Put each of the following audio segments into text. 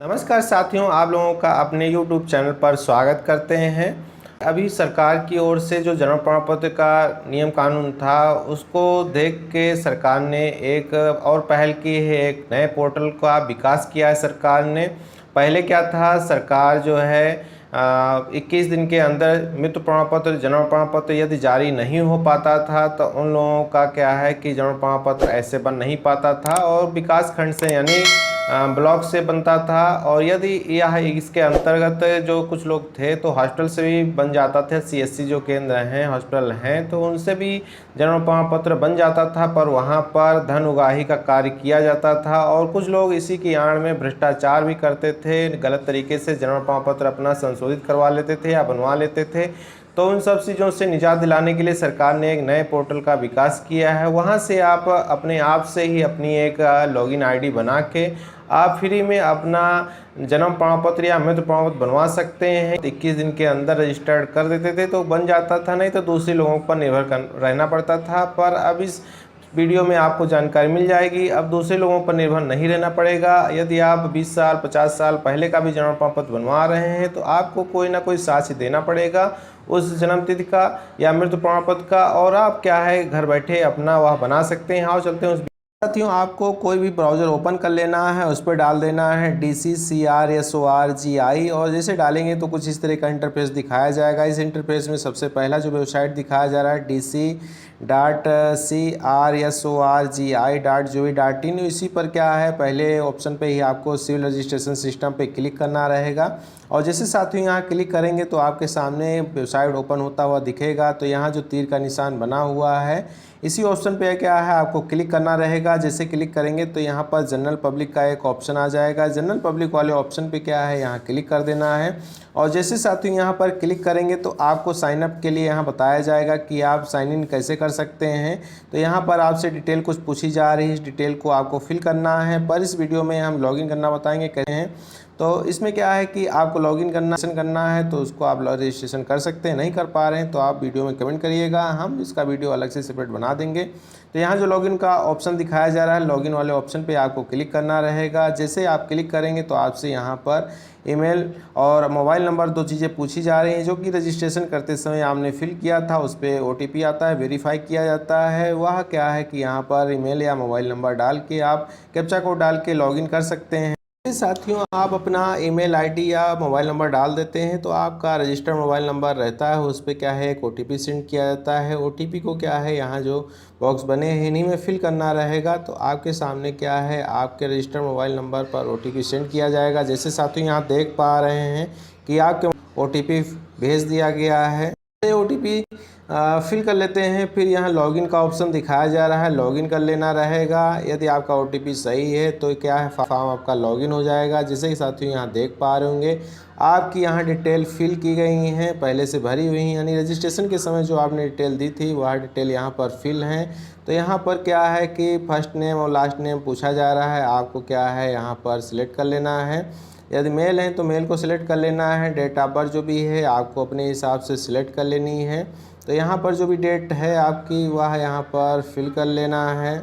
नमस्कार साथियों, आप लोगों का अपने YouTube चैनल पर स्वागत करते हैं। अभी सरकार की ओर से जो जन्म प्रमाण पत्र का नियम कानून था, उसको देख के सरकार ने एक और पहल की है। एक नए पोर्टल का विकास किया है सरकार ने। पहले क्या था, सरकार जो है 21 दिन के अंदर मृत्यु प्रमाण पत्र, जन्म प्रमाण पत्र यदि जारी नहीं हो पाता था तो उन लोगों का क्या है कि जन्म प्रमाण पत्र ऐसे बन नहीं पाता था और विकास खंड से यानी ब्लॉक से बनता था। और यदि यह इसके अंतर्गत जो कुछ लोग थे तो हॉस्पिटल से भी बन जाता था। CSC जो केंद्र हैं, हॉस्पिटल हैं, तो उनसे भी जन्म प्रमाण पत्र बन जाता था, पर वहाँ पर धन उगाही का कार्य किया जाता था और कुछ लोग इसी की आड़ में भ्रष्टाचार भी करते थे। गलत तरीके से जन्म प्रमाण पत्र अपना संशोधित करवा लेते थे या बनवा लेते थे। तो उन सब चीज़ों से निजात दिलाने के लिए सरकार ने एक नए पोर्टल का विकास किया है। वहाँ से आप अपने आप से ही अपनी एक लॉगिन ID बना के आप फ्री में अपना जन्म प्रमाण पत्र या मृत्यु प्रमाण पत्र बनवा सकते हैं। 21 दिन के अंदर रजिस्टर्ड कर देते थे तो बन जाता था, नहीं तो दूसरे लोगों पर निर्भर रहना पड़ता था। पर अब इस वीडियो में आपको जानकारी मिल जाएगी, अब दूसरे लोगों पर निर्भर नहीं रहना पड़ेगा। यदि आप 20 साल 50 साल पहले का भी जन्म प्रमाण पत्र बनवा रहे हैं तो आपको कोई ना कोई साक्ष्य देना पड़ेगा उस जन्म तिथि का या मृत्यु प्रमाण पत्र का, और आप क्या है घर बैठे अपना वह बना सकते हैं। आओ चलते हैं उस साथियों, आपको कोई भी ब्राउज़र ओपन कर लेना है, उस पर डाल देना है DCCRSORGI और जैसे डालेंगे तो कुछ इस तरह का इंटरफेस दिखाया जाएगा। इस इंटरफेस में सबसे पहला जो वेबसाइट दिखाया जा रहा है DC.CRSORGI.gov.in, इसी पर क्या है, पहले ऑप्शन पे ही आपको सिविल रजिस्ट्रेशन सिस्टम पे क्लिक करना रहेगा। और जैसे साथियों यहाँ क्लिक करेंगे तो आपके सामने वेबसाइट ओपन होता हुआ दिखेगा। तो यहाँ जो तीर का निशान बना हुआ है, इसी ऑप्शन पे क्या है आपको क्लिक करना रहेगा। जैसे क्लिक करेंगे तो यहाँ पर जनरल पब्लिक का एक ऑप्शन आ जाएगा। जनरल पब्लिक वाले ऑप्शन पे क्या है, यहाँ क्लिक कर देना है। और जैसे साथियों यहाँ पर क्लिक करेंगे तो आपको साइन अप के लिए यहाँ बताया जाएगा कि आप साइन इन कैसे कर सकते हैं। तो यहाँ पर आपसे डिटेल कुछ पूछी जा रही है, इस डिटेल को आपको फिल करना है। पर इस वीडियो में हम लॉगिन करना बताएंगे कैसे हैं। तो इसमें क्या है कि आपको लॉगिन करना है तो उसको आप रजिस्ट्रेशन कर सकते हैं। नहीं कर पा रहे हैं तो आप वीडियो में कमेंट करिएगा, हम इसका वीडियो अलग से सेपरेट बना देंगे। तो यहाँ जो लॉगिन का ऑप्शन दिखाया जा रहा है, लॉगिन वाले ऑप्शन पे आपको क्लिक करना रहेगा। जैसे आप क्लिक करेंगे तो आपसे यहाँ पर ईमेल और मोबाइल नंबर, दो चीज़ें पूछी जा रही हैं जो कि रजिस्ट्रेशन करते समय आपने फिल किया था। उस पर OTP आता है, वेरीफाई किया जाता है। वह क्या है कि यहाँ पर ईमेल या मोबाइल नंबर डाल के आप कैप्चा कोड डाल के लॉगिन कर सकते हैं। साथियों, आप अपना ईमेल ID या मोबाइल नंबर डाल देते हैं तो आपका रजिस्टर्ड मोबाइल नंबर रहता है, उस पर क्या है एक OTP सेंड किया जाता है। OTP को क्या है, यहाँ जो बॉक्स बने हैं इन्हीं में फिल करना रहेगा। तो आपके सामने क्या है, आपके रजिस्टर्ड मोबाइल नंबर पर OTP सेंड किया जाएगा। जैसे साथियों यहाँ देख पा रहे हैं कि आपके OTP भेज दिया गया है। OTP फिल कर लेते हैं। फिर यहाँ लॉगिन का ऑप्शन दिखाया जा रहा है, लॉगिन कर लेना रहेगा। यदि आपका OTP सही है तो क्या है, फॉर्म आपका लॉगिन हो जाएगा। जैसे कि साथियों यहाँ देख पा रहे होंगे आपकी यहाँ डिटेल फिल की गई हैं, पहले से भरी हुई हैं, यानी रजिस्ट्रेशन के समय जो आपने डिटेल दी थी वह डिटेल यहाँ पर फिल हैं। तो यहाँ पर क्या है कि फर्स्ट नेम और लास्ट नेम पूछा जा रहा है, आपको क्या है यहाँ पर सिलेक्ट कर लेना है। यदि मेल है तो मेल को सिलेक्ट कर लेना है। डेट ऑफ बर्थ जो भी है आपको अपने हिसाब से सिलेक्ट कर लेनी है। तो यहाँ पर जो भी डेट है आपकी वह यहाँ पर फिल कर लेना है।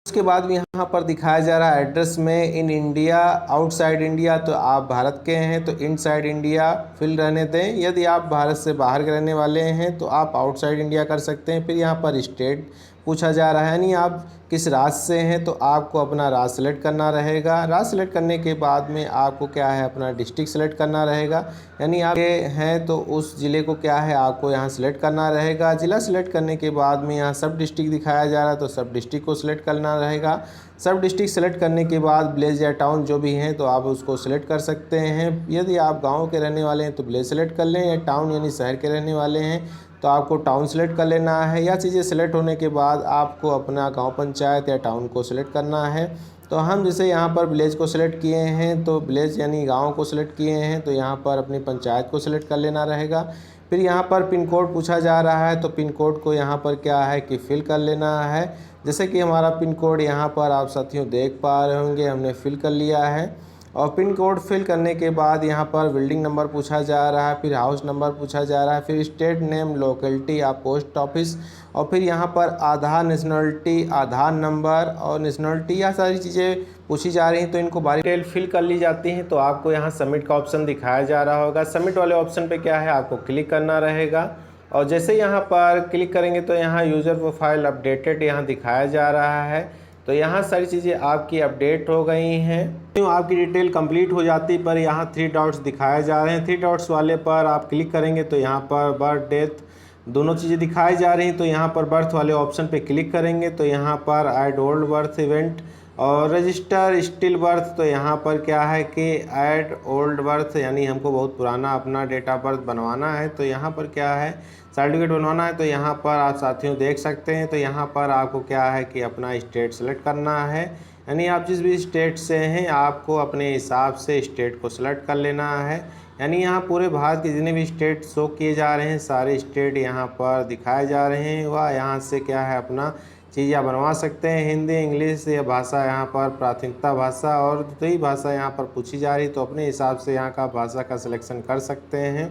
उसके बाद भी यहाँ पर दिखाया जा रहा है एड्रेस में इन इंडिया, आउटसाइड इंडिया, तो आप भारत के हैं तो इनसाइड इंडिया फिल रहने दें। यदि आप भारत से बाहर के रहने वाले हैं तो आप आउटसाइड इंडिया कर सकते हैं। फिर यहाँ पर स्टेट पूछा जा रहा है, यानी आप किस राज्य से हैं तो आपको अपना राज्य सेलेक्ट करना रहेगा। राज्य सेलेक्ट करने के बाद में आपको क्या है अपना डिस्ट्रिक्ट सेलेक्ट करना रहेगा, यानी आप हैं तो उस ज़िले को क्या है आपको यहाँ सेलेक्ट करना रहेगा। ज़िला सेलेक्ट करने के बाद में यहाँ सब डिस्ट्रिक्ट दिखाया जा रहा है तो सब डिस्ट्रिक्ट को सिलेक्ट करना रहेगा। सब डिस्ट्रिक्ट सेलेक्ट करने के बाद विलेज या टाउन जो भी हैं तो आप उसको सिलेक्ट कर सकते हैं। यदि आप गाँव के रहने वाले हैं तो विलेज सेलेक्ट कर लें, या टाउन यानी शहर के रहने वाले हैं तो आपको टाउन सेलेक्ट कर लेना है। या चीज़ें सेलेक्ट होने के बाद आपको अपना गांव पंचायत या टाउन को सिलेक्ट करना है। तो हम जैसे यहाँ पर विलेज को सिलेक्ट किए हैं तो विलेज यानी गांव को सिलेक्ट किए हैं तो यहाँ पर अपनी पंचायत को सिलेक्ट कर लेना रहेगा। फिर यहाँ पर पिन कोड पूछा जा रहा है तो पिन कोड को यहाँ पर क्या है कि फिल कर लेना है। जैसे कि हमारा पिन कोड यहाँ पर आप साथियों देख पा रहे होंगे हमने फिल कर लिया है। और पिन कोड फिल करने के बाद यहाँ पर बिल्डिंग नंबर पूछा जा रहा है, फिर हाउस नंबर पूछा जा रहा है, फिर स्टेट नेम, लोकेलिटी या पोस्ट ऑफिस, और फिर यहाँ पर आधार नेशनलिटी, आधार नंबर और नेशनलिटी, यह सारी चीज़ें पूछी जा रही हैं तो इनको बारी डिटेल फिल कर ली जाती हैं। तो आपको यहाँ सबमिट का ऑप्शन दिखाया जा रहा होगा। सबमिट वाले ऑप्शन पे क्या है, आपको क्लिक करना रहेगा और जैसे यहाँ पर क्लिक करेंगे तो यहाँ यूज़र प्रोफाइल अपडेटेड यहाँ दिखाया जा रहा है। तो यहाँ सारी चीज़ें आपकी अपडेट हो गई हैं। तो आपकी डिटेल कंप्लीट हो जाती पर यहाँ 3 डॉट्स दिखाए जा रहे हैं। 3 डॉट्स वाले पर आप क्लिक करेंगे तो यहाँ पर बर्थ डेथ दोनों चीज़ें दिखाई जा रही हैं। तो यहाँ पर बर्थ वाले ऑप्शन पे क्लिक करेंगे तो यहाँ पर ऐड ओल्ड बर्थ इवेंट और रजिस्टर स्टिल बर्थ। तो यहाँ पर क्या है कि ऐड ओल्ड बर्थ यानी हमको बहुत पुराना अपना डेट ऑफ बर्थ बनवाना है। तो यहाँ पर क्या है, सर्टिफिकेट बनवाना है। तो यहाँ पर आप साथियों देख सकते हैं। तो यहाँ पर आपको क्या है कि अपना स्टेट सेलेक्ट करना है, यानी आप जिस भी स्टेट से हैं आपको अपने हिसाब से स्टेट को सेलेक्ट कर लेना है। यानी यहाँ पूरे भारत के जितने भी स्टेट शो किए जा रहे हैं सारे स्टेट यहाँ पर दिखाए जा रहे हैं। वह यहाँ से क्या है अपना चीज़ आप बनवा सकते हैं। हिंदी इंग्लिश या भाषा यहाँ पर प्राथमिकता भाषा और दूसरी भाषा यहाँ पर पूछी जा रही, तो अपने हिसाब से यहाँ का भाषा का सिलेक्शन कर सकते हैं।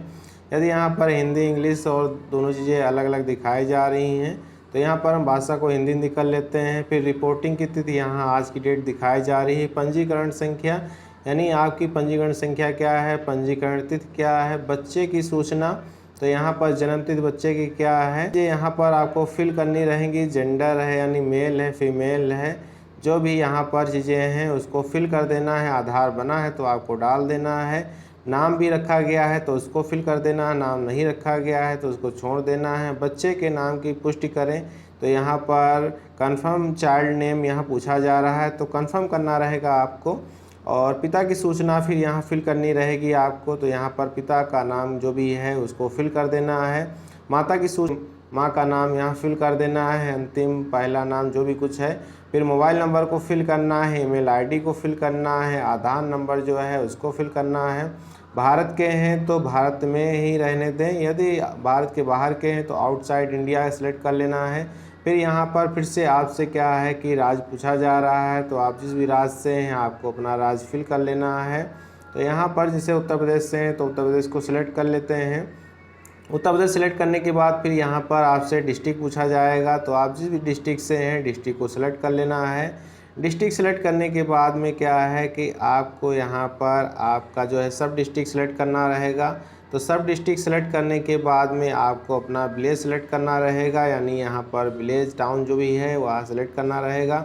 यदि यहाँ पर हिंदी इंग्लिश और दोनों चीज़ें अलग अलग दिखाई जा रही हैं तो यहाँ पर हम भाषा को हिंदी निकल लेते हैं। फिर रिपोर्टिंग की तिथि यहाँ आज की डेट दिखाई जा रही है। पंजीकरण संख्या यानी आपकी पंजीकरण संख्या क्या है, पंजीकरण तिथि क्या है, बच्चे की सूचना तो यहाँ पर जन्म तिथि बच्चे की क्या है ये यहाँ पर आपको फिल करनी रहेंगी। जेंडर है यानी मेल है फीमेल है, जो भी यहाँ पर चीज़ें हैं उसको फिल कर देना है। आधार बना है तो आपको डाल देना है। नाम भी रखा गया है तो उसको फिल कर देना है, नाम नहीं रखा गया है तो उसको छोड़ देना है। बच्चे के नाम की पुष्टि करें तो यहाँ पर कंफर्म चाइल्ड नेम यहाँ पूछा जा रहा है तो कंफर्म करना रहेगा आपको। और पिता की सूचना फिर यहाँ फिल करनी रहेगी आपको। तो यहाँ पर पिता का नाम जो भी है उसको फिल कर देना है। माता की सूचना, माँ का नाम यहाँ फिल कर देना है, अंतिम पहला नाम जो भी कुछ है। फिर मोबाइल नंबर को फिल करना है, ईमेल आईडी को फिल करना है, आधार नंबर जो है उसको फिल करना है। भारत के हैं तो भारत में ही रहने दें, यदि भारत के बाहर के हैं तो आउटसाइड इंडिया सेलेक्ट कर लेना है। फिर यहाँ पर फिर से आपसे क्या है कि राज्य पूछा जा रहा है तो आप जिस भी राज्य से हैं आपको अपना राज्य फिल कर लेना है। तो यहाँ पर जैसे उत्तर प्रदेश से हैं तो उत्तर प्रदेश को सिलेक्ट कर लेते हैं। उत्तर प्रदेश सेलेक्ट करने के बाद फिर यहाँ पर आपसे डिस्ट्रिक्ट पूछा जाएगा तो आप जिस भी डिस्ट्रिक्ट से हैं डिस्ट्रिक्ट को सिलेक्ट कर लेना है। डिस्ट्रिक्ट सेलेक्ट करने के बाद में क्या है कि आपको यहाँ पर आपका जो है सब डिस्ट्रिक्ट सेलेक्ट करना रहेगा। तो सब डिस्ट्रिक्ट सेलेक्ट करने के बाद में आपको अपना विलेज सेलेक्ट करना रहेगा, यानी यहाँ पर विलेज टाउन जो भी है वह सेलेक्ट करना रहेगा।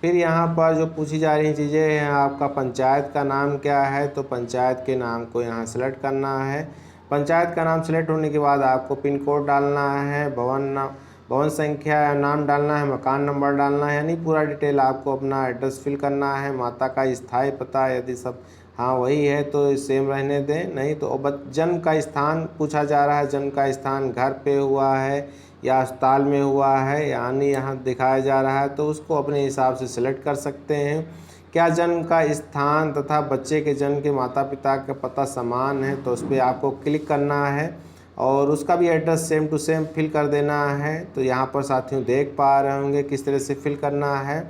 फिर यहाँ पर जो पूछी जा रही चीज़ें हैं, आपका पंचायत का नाम क्या है तो पंचायत के नाम को यहाँ सेलेक्ट करना है। पंचायत का नाम सेलेक्ट होने के बाद आपको पिन कोड डालना है, भवन संख्या या नाम डालना है, मकान नंबर डालना है, यानी पूरा डिटेल आपको अपना एड्रेस फिल करना है। माता का स्थायी पता यदि सब हाँ वही है तो सेम रहने दें, नहीं तो जन्म का स्थान पूछा जा रहा है, जन्म का स्थान घर पे हुआ है या अस्पताल में हुआ है यानी यहाँ दिखाया जा रहा है तो उसको अपने हिसाब से सिलेक्ट कर सकते हैं। क्या जन्म का स्थान तथा बच्चे के जन्म के माता पिता का पता समान है तो उस पर आपको क्लिक करना है और उसका भी address same to same fill कर देना है। तो यहाँ पर साथियों देख पा रहे होंगे किस तरह से फिल करना है।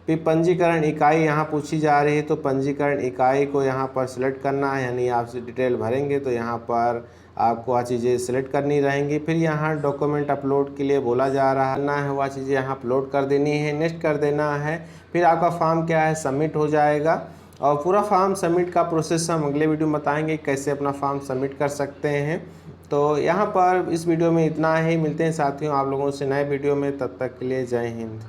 फिर पंजीकरण इकाई यहाँ पूछी जा रही है तो पंजीकरण इकाई को यहाँ पर सिलेक्ट करना है, यानी आपसे डिटेल भरेंगे तो यहाँ पर आपको वह चीज़ें सिलेक्ट करनी रहेंगी। फिर यहाँ डॉक्यूमेंट अपलोड के लिए बोला जा रहा है वह चीज़ें यहाँ अपलोड कर देनी है, नेक्स्ट कर देना है। फिर आपका फॉर्म क्या है सबमिट हो जाएगा और पूरा फॉर्म सबमिट का प्रोसेस हम अगले वीडियो में बताएंगे कैसे अपना फॉर्म सबमिट कर सकते हैं। तो यहाँ पर इस वीडियो में इतना ही, मिलते हैं साथियों आप लोगों से नए वीडियो में, तब तक के लिए जय हिंद।